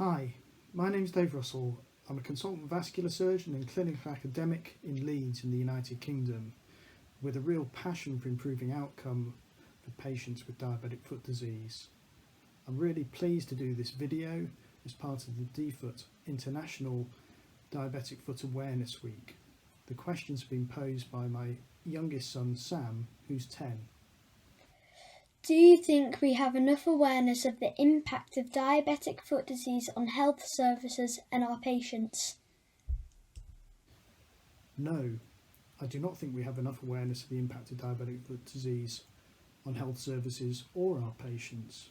Hi, my name's Dave Russell. I'm a consultant vascular surgeon and clinical academic in Leeds in the United Kingdom with a real passion for improving outcome for patients with diabetic foot disease. I'm really pleased to do this video as part of the DFOT International Diabetic Foot Awareness Week. The questions have been posed by my youngest son Sam, who's 10. Do you think we have enough awareness of the impact of diabetic foot disease on health services and our patients? No, I do not think we have enough awareness of the impact of diabetic foot disease on health services or our patients.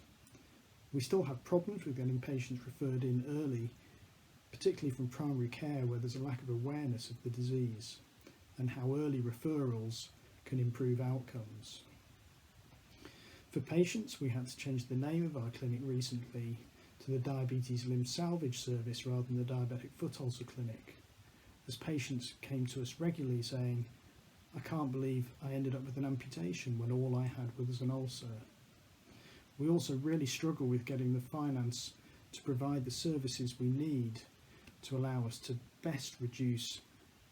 We still have problems with getting patients referred in early, particularly from primary care where there's a lack of awareness of the disease and how early referrals can improve outcomes. For patients, we had to change the name of our clinic recently to the Diabetes Limb Salvage Service rather than the Diabetic Foot Ulcer Clinic, as patients came to us regularly saying, "I can't believe I ended up with an amputation when all I had was an ulcer." We also really struggle with getting the finance to provide the services we need to allow us to best reduce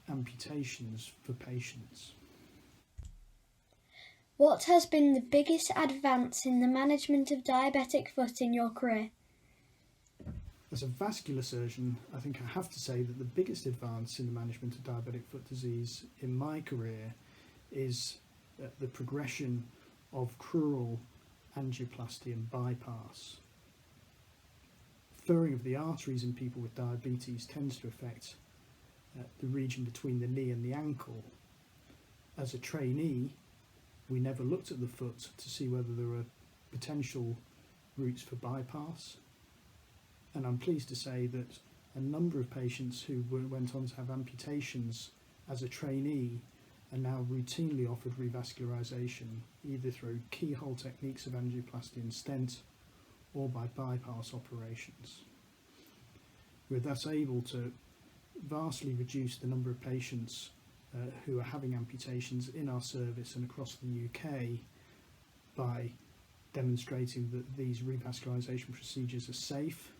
amputations for patients. What has been the biggest advance in the management of diabetic foot in your career? As a vascular surgeon, I think I have to say that the biggest advance in the management of diabetic foot disease in my career is the progression of crural angioplasty and bypass. Furring of the arteries in people with diabetes tends to affect the region between the knee and the ankle. As a trainee, we never looked at the foot to see whether there were potential routes for bypass. And I'm pleased to say that a number of patients who went on to have amputations as a trainee are now routinely offered revascularisation, either through keyhole techniques of angioplasty and stent or by bypass operations. We're thus able to vastly reduce the number of patients who are having amputations in our service and across the UK by demonstrating that these revascularisation procedures are safe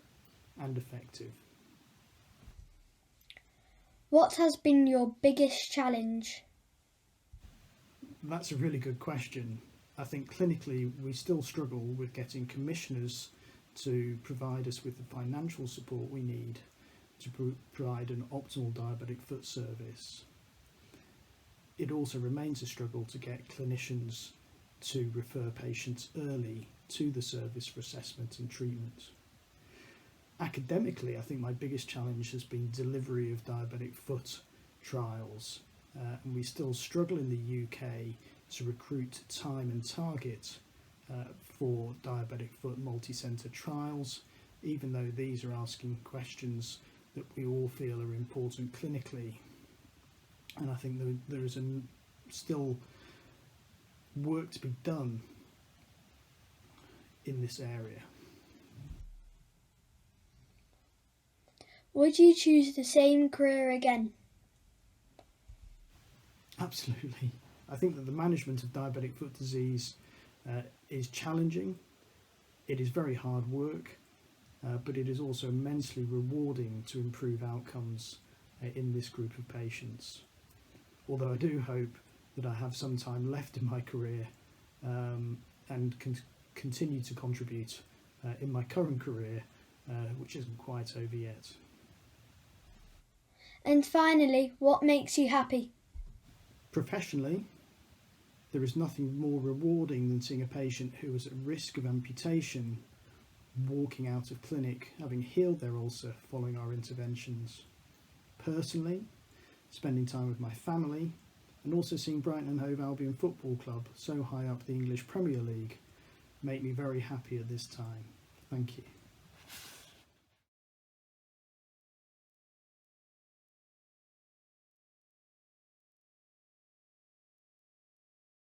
and effective. What has been your biggest challenge? That's a really good question. I think clinically we still struggle with getting commissioners to provide us with the financial support we need to provide an optimal diabetic foot service. It also remains a struggle to get clinicians to refer patients early to the service for assessment and treatment. Academically, I think my biggest challenge has been delivery of diabetic foot trials, and we still struggle in the UK to recruit time and target for diabetic foot multi-centre trials, even though these are asking questions that we all feel are important clinically. And I think there is still work to be done in this area. Would you choose the same career again? Absolutely. I think that the management of diabetic foot disease is challenging. It is very hard work, but it is also immensely rewarding to improve outcomes in this group of patients. Although I do hope that I have some time left in my career and can continue to contribute in my current career, which isn't quite over yet. And finally, what makes you happy? Professionally, there is nothing more rewarding than seeing a patient who is at risk of amputation walking out of clinic, having healed their ulcer following our interventions. Personally, spending time with my family and also seeing Brighton and Hove Albion Football Club so high up the English Premier League make me very happy at this time. Thank you.